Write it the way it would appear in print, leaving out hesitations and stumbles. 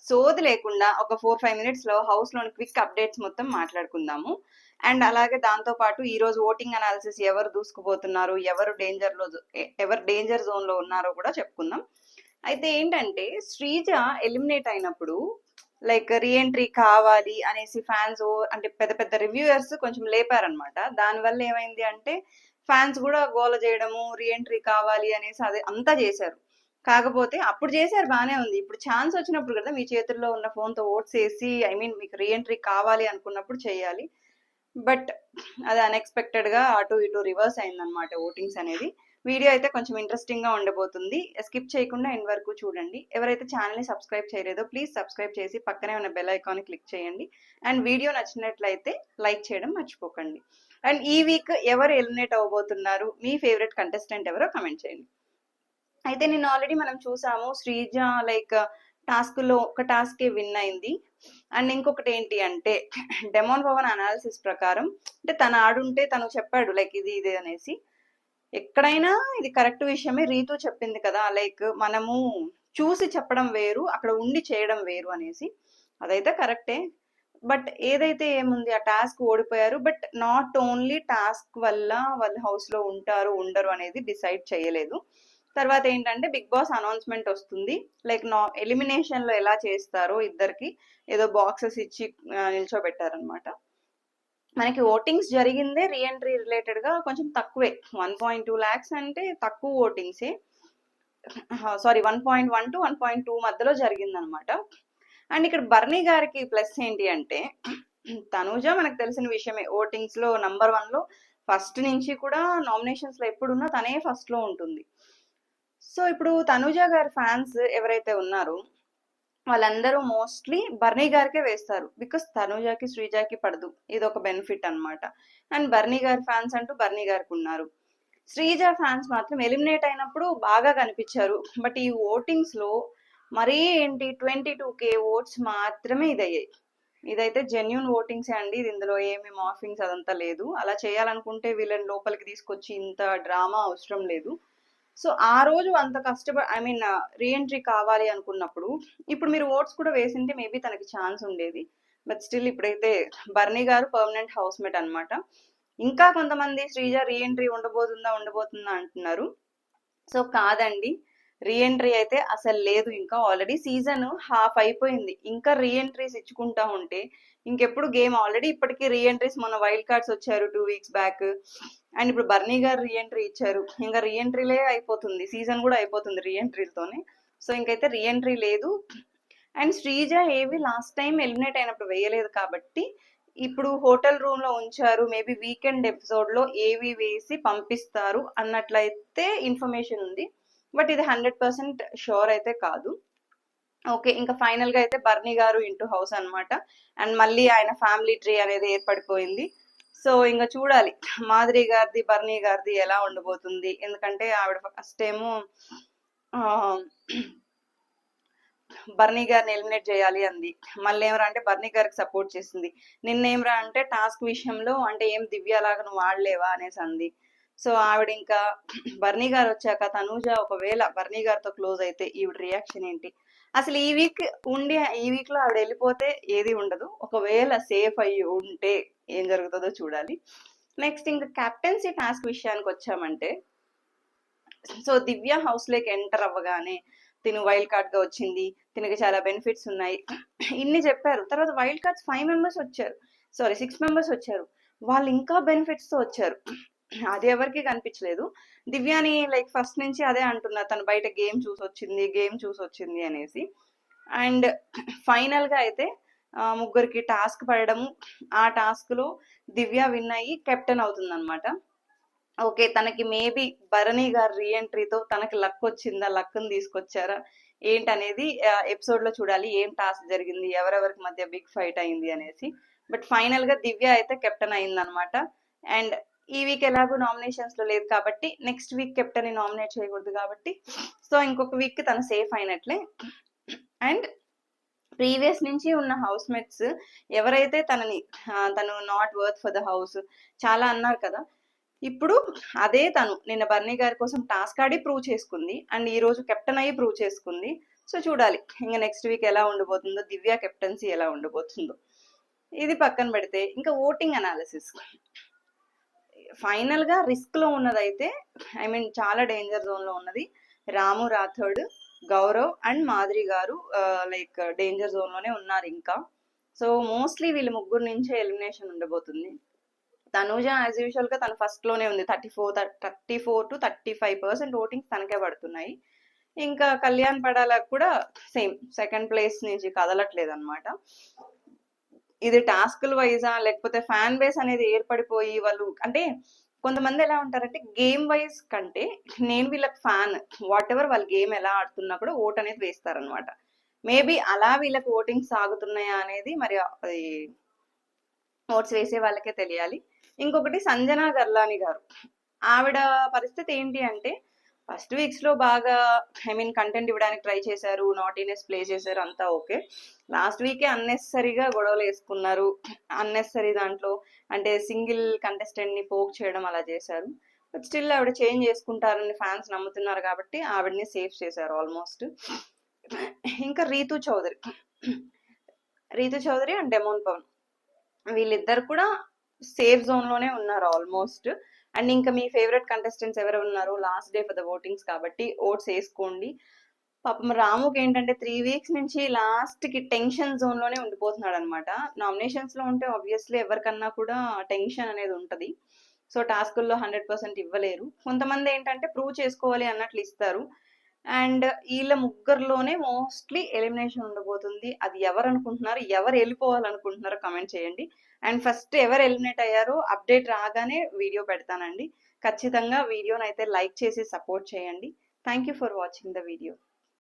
సోది లేకుండా ఒక 4-5 మినిట్స్ లో హౌస్ లోని క్విక్ అప్డేట్స్ మొత్తం మాట్లాడుకుందాము. అండ్ అలాగే దాంతో పాటు ఈ రోజు ఓటింగ్ అనాలిసిస్ ఎవరు దూసుకుపోతున్నారు, ఎవరు డేంజర్ జోన్ లో ఉన్నారో కూడా చెప్పుకుందాం. అయితే ఏంటంటే శ్రీజ ఎలిమినేట్ అయినప్పుడు లైక్ రీఎంట్రీ కావాలి అనేసి ఫ్యాన్స్ అంటే పెద్ద పెద్ద రివ్యూయర్స్ కొంచెం లేపారనమాట. దానివల్ల ఏమైంది అంటే ఫ్యాన్స్ కూడా గోల చేయడము, రీఎంట్రీ కావాలి అనేసి అదే అంతా చేశారు. కాకపోతే అప్పుడు చేశారు బానే ఉంది. ఇప్పుడు ఛాన్స్ వచ్చినప్పుడు కదా మీ చేతుల్లో ఉన్న ఫోన్ తో ఓట్స్ వేసి మీకు రీఎంట్రీ కావాలి అనుకున్నప్పుడు చేయాలి. బట్ అది అన్ఎక్స్పెక్టెడ్ గా అటు ఇటు రివర్స్ అయిందనమాట ఓటింగ్స్ అనేది. వీడియో అయితే కొంచెం ఇంట్రెస్టింగ్ గా ఉండబోతుంది. స్కిప్ చేయకుండా ఎండ్ వరకు చూడండి. ఎవరైతే ఛానల్ ని సబ్స్క్రైబ్ చేయలేదో ప్లీజ్ సబ్స్క్రైబ్ చేసి పక్కనే ఉన్న బెల్ ఐకాన్ ని క్లిక్ చేయండి. అండ్ వీడియో నచ్చినట్లయితే లైక్ చేయడం మర్చిపోకండి. అండ్ ఈ వీక్ ఎవరు ఎలిమినేట్ అవ్వబోతున్నారు, మీ ఫేవరెట్ కంటెస్టెంట్ ఎవరో కమెంట్ చేయండి. అయితే నిన్న ఆల్రెడీ మనం చూసాము శ్రీజ లైక్ టాస్క్ లో ఒక టాస్క్ విన్ అయింది. అండ్ ఇంకొకటి ఏంటి అంటే డెమోన్ పవన్ అనాలిసిస్ ప్రకారం అంటే తను ఆడుంటే తను చెప్పాడు లైక్ ఇది అనేసి. ఎక్కడైనా ఇది కరెక్ట్ విషయమే. రీతు చెప్పింది కదా లైక్ మనము చూసి చెప్పడం వేరు, అక్కడ ఉండి చేయడం వేరు అనేసి. అదైతే కరెక్టే. బట్ ఏదైతే ఏముంది, ఆ టాస్క్ ఓడిపోయారు. బట్ నాట్ ఓన్లీ టాస్క్ వల్ల వాళ్ళు హౌస్ లో ఉంటారు ఉండరు అనేది డిసైడ్ చేయలేదు. తర్వాత ఏంటంటే బిగ్ బాస్ అనౌన్స్మెంట్ వస్తుంది. లైక్ ఎలిమినేషన్ లో ఎలా చేస్తారో ఇద్దరికి ఏదో బాక్సెస్ ఇచ్చి నిల్చోబెట్టారనమాట. మనకి ఓటింగ్స్ జరిగిందే రీఎంట్రీ రిలేటెడ్ గా కొంచెం తక్కువే. 1.2 lakhs అంటే తక్కువ ఓటింగ్సే. సారీ 1.1 to 1.2 మధ్యలో జరిగిందనమాట. అండ్ ఇక్కడ బర్నీ గారికి ప్లస్ ఏంటి అంటే తనూజ మనకు తెలిసిన విషయమే, ఓటింగ్స్ లో నంబర్ 1 లో ఫస్ట్ నుంచి కూడా నామినేషన్స్ లో ఎప్పుడున్నా తనే ఫస్ట్ లో ఉంటుంది. సో ఇప్పుడు తనూజ గారి ఫ్యాన్స్ ఎవరైతే ఉన్నారో వాళ్ళందరూ మోస్ట్లీ బర్నీ గారికే వేస్తారు. బికాస్ తనూజకి శ్రీజకి పడదు, ఇది ఒక బెనిఫిట్ అనమాట. అండ్ బర్నీ గారి ఫ్యాన్స్ అంటూ బర్నీ గారికి ఉన్నారు. శ్రీజ ఫ్యాన్స్ మాత్రం ఎలిమినేట్ అయినప్పుడు బాగా కనిపించారు. బట్ ఈ ఓటింగ్స్ లో మరీ ఏంటి 22K ఓట్స్ మాత్రమే ఇదయ్యాయి. ఇదైతే జెన్యున్ ఓటింగ్సే అండి. ఇందులో ఏమి మార్ఫింగ్స్ అదంతా లేదు. అలా చేయాలనుకుంటే వీళ్ళని లోపలికి తీసుకొచ్చి ఇంత డ్రామా అవసరం లేదు. సో ఆ రోజు అంత కష్టపడి రీఎంట్రీ కావాలి అనుకున్నప్పుడు ఇప్పుడు మీరు ఓట్స్ కూడా వేసింటే మేబీ తనకి ఛాన్స్ ఉండేది. బట్ స్టిల్ ఇప్పుడైతే బర్నీ గారు పర్మనెంట్ హౌస్ మేట్ అనమాట. ఇంకా కొంతమంది శ్రీజ రీఎంట్రీ ఉండబోతుందా అంటున్నారు. సో కాదండి, రీఎంట్రీ అయితే అసలు లేదు. ఇంకా ఆల్రెడీ సీజన్ హాఫ్ అయిపోయింది. ఇంకా రీఎంట్రీస్ ఇచ్చుకుంటా ఉంటే ఇంకెప్పుడు గేమ్. ఆల్రెడీ ఇప్పటికీ రీఎంట్రీస్ మొన్న వైల్డ్ కార్డ్స్ వచ్చారు 2 weeks బ్యాక్. అండ్ ఇప్పుడు బర్నీ గారు రీఎంట్రీ ఇచ్చారు. ఇంకా రీఎంట్రీలే అయిపోతుంది, సీజన్ కూడా అయిపోతుంది రీఎంట్రీలతోనే. సో ఇంకైతే రీఎంట్రీ లేదు. అండ్ శ్రీజ ఏవి లాస్ట్ టైం ఎలిమినేట్ అయినప్పుడు వేయలేదు కాబట్టి ఇప్పుడు హోటల్ రూమ్ లో ఉంచారు. మేబీ వీకెండ్ ఎపిసోడ్ లో ఏవి వేసి పంపిస్తారు అన్నట్లయితే ఇన్ఫర్మేషన్ ఉంది. బట్ ఇది 100% షూర్ అయితే కాదు. ఓకే, ఇంకా ఫైనల్ గా అయితే బర్నీ గారు ఇంటూ హౌస్ అనమాట. అండ్ మళ్ళీ ఆయన ఫ్యామిలీ ట్రీ అనేది ఏర్పడిపోయింది. సో ఇంకా చూడాలి మాధురి గారిది బర్నీ గారిది ఎలా ఉండబోతుంది. ఎందుకంటే ఆవిడ ఫస్ట్ ఏమో బర్నీ గారిని ఎలిమినేట్ చేయాలి అంది. మళ్ళీ ఏమరా అంటే బర్నీ గారికి సపోర్ట్ చేసింది. నిన్నేమరా అంటే టాస్క్ విషయంలో అంటే ఏం దివ్య లాగా నువ్వు వాడలేవా అనేసి అంది. సో ఆవిడ ఇంకా బర్నీ గారు వచ్చాక తనూజ ఒకవేళ బర్నీ గారితో క్లోజ్ అయితే ఈవిడ రియాక్షన్ ఏంటి, అసలు ఈ వీక్ లో ఆవిడ వెళ్ళిపోతే ఏది ఉండదు. ఒకవేళ సేఫ్ అయ్యి ఉంటే ఏం జరుగుతుందో చూడాలి. నెక్స్ట్ ఇంకా కెప్టెన్సీ టాస్క్ విషయానికి వచ్చామంటే సో దివ్య హౌస్ లోకి ఎంటర్ అవ్వగానే తిను వైల్డ్ కార్డ్ గా వచ్చింది, తినకి చాలా బెనిఫిట్స్ ఉన్నాయి ఇన్ని చెప్పారు. తర్వాత వైల్డ్ కార్డ్స్ 5 members వచ్చారు, సారీ 6 members వచ్చారు. వాళ్ళు ఇంకా బెనిఫిట్స్ తో వచ్చారు. అది ఎవరికి కనిపించలేదు. దివ్యాని లైక్ ఫస్ట్ నుంచి అదే అంటున్నారు, తను బయట గేమ్ చూసి వచ్చింది అనేసి. అండ్ ఫైనల్ గా అయితే ముగ్గురికి టాస్క్ పడడము, ఆ టాస్క్ లో దివ్య విన్ అయ్యి కెప్టెన్ అవుతుంది అనమాట. ఓకే, తనకి మేబీ భరణి గారు రీఎంట్రీతో తనకి లక్ వచ్చిందా, లక్ని తీసుకొచ్చారా ఏంటనేది ఎపిసోడ్ లో చూడాలి. ఏం టాస్క్ జరిగింది, ఎవరెవరికి మధ్య బిగ్ ఫైట్ అయింది అనేసి. బట్ ఫైనల్ గా దివ్య అయితే కెప్టెన్ అయింది అనమాట. అండ్ ఈ వీక్ ఎలాగో నామినేషన్స్ లో లేదు కాబట్టి నెక్స్ట్ వీక్ కెప్టెన్ ని నామినేట్ చేయకూడదు కాబట్టి సో ఇంకొక వీక్ తను సేఫ్ అయినట్లే. అండ్ ప్రీవియస్ నుంచి ఉన్న హౌస్ మేట్స్ ఎవరైతే తను not worth for the house చాలా అన్నారు కదా, ఇప్పుడు అదే తను నిన్న బర్నీ గారి కోసం టాస్క్ ఆడి ప్రూవ్ చేసుకుంది. అండ్ ఈ రోజు కెప్టెన్ అయ్యి ప్రూవ్ చేసుకుంది. సో చూడాలి ఇంకా నెక్స్ట్ వీక్ ఎలా ఉండబోతుందో, దివ్య కెప్టెన్సీ ఎలా ఉండబోతుందో. ఇది పక్కన పెడితే ఇంకా ఓటింగ్ అనాలిసిస్, ఫైనల్ గా రిస్క్ లో ఉన్నదైతే చాలా డేంజర్ జోన్ లో ఉన్నది రాము రాథోడ్, గౌరవ్ అండ్ మాధురి గారు లైక్ డేంజర్ జోన్ లోనే ఉన్నారు ఇంకా. సో మోస్ట్లీ వీళ్ళు ముగ్గురు నుంచే ఎలిమినేషన్ ఉండబోతుంది. తనూజ యాజ్ యూజువల్ గా తన ఫస్ట్ లోనే ఉంది, 34 to 35% ఓటింగ్స్ తనకే పడుతున్నాయి. ఇంకా కళ్యాణ్ పడాలకు కూడా సేమ్ సెకండ్ ప్లేస్ నుంచి కదలట్లేదు అనమాట. ఇది టాస్క్ల వైజా లేకపోతే ఫ్యాన్ బేస్ అనేది ఏర్పడిపోయి వాళ్ళు అంటే కొంతమంది ఎలా ఉంటారంటే గేమ్ వైజ్ కంటే నేను వీళ్ళకి ఫ్యాన్, వాట్ ఎవర్ వాళ్ళు గేమ్ ఎలా ఆడుతున్నా కూడా ఓట్ అనేది వేస్తారనమాట. మేబీ అలా వీళ్ళకి ఓటింగ్ సాగుతున్నాయా అనేది మరి అది ఓట్స్ వేసే వాళ్ళకే తెలియాలి. ఇంకొకటి సంజనా గర్లాని గారు, ఆవిడ పరిస్థితి ఏంటి అంటే ఫస్ట్ వీక్స్ లో బాగా కంటెంట్ ఇవ్వడానికి ట్రై చేశారు, నాటీనెస్ ప్లే చేశారు, అంతా ఓకే. లాస్ట్ వీకే అన్నెసరీగా గొడవలు వేసుకున్నారు, అన్నెసరీ దాంట్లో అంటే సింగిల్ కంటెస్టెంట్ ని పోక్ చేయడం అలా చేశారు. బట్ స్టిల్ ఆవిడ చేంజ్ చేసుకుంటారని ఫ్యాన్స్ నమ్ముతున్నారు కాబట్టి ఆవిడని సేఫ్ చేశారు ఆల్మోస్ట్. ఇంకా రీతు చౌదరి అండ్ డెమోన్ పవన్, వీళ్ళిద్దరు కూడా సేఫ్ జోన్ లోనే ఉన్నారు ఆల్మోస్ట్. అండ్ ఇంకా మీ ఫేవరెట్ కంటెస్టెంట్స్ ఎవరు ఉన్నారు, last day for the votings కాబట్టి ఓట్స్ వేసుకోండి. పాపం రాముకి ఏంటంటే 3 weeks నుంచి లాస్ట్ కి టెన్షన్ జోన్ లోనే ఉండిపోతున్నాడు అనమాట. నామినేషన్స్ లో ఉంటే ఆబ్వియస్లీ ఎవరికన్నా కూడా టెన్షన్ అనేది ఉంటది. సో టాస్కుల్లో 100% ఇవ్వలేరు. కొంతమంది ఏంటంటే ప్రూవ్ చేసుకోవాలి అన్నట్లు ఇస్తారు. అండ్ వీళ్ళ ముగ్గురులోనే మోస్ట్లీ ఎలిమినేషన్ ఉండబోతుంది. అది ఎవరు అనుకుంటున్నారు, ఎవరు వెళ్ళిపోవాలనుకుంటున్నారో కమెంట్ చేయండి. అండ్ ఫస్ట్ ఎవరు ఎలిమినేట్ అయ్యారో అప్డేట్ రాగానే వీడియో పెడతానండి. ఖచ్చితంగా వీడియోని అయితే లైక్ చేసి సపోర్ట్ చేయండి. Thank you for watching the video.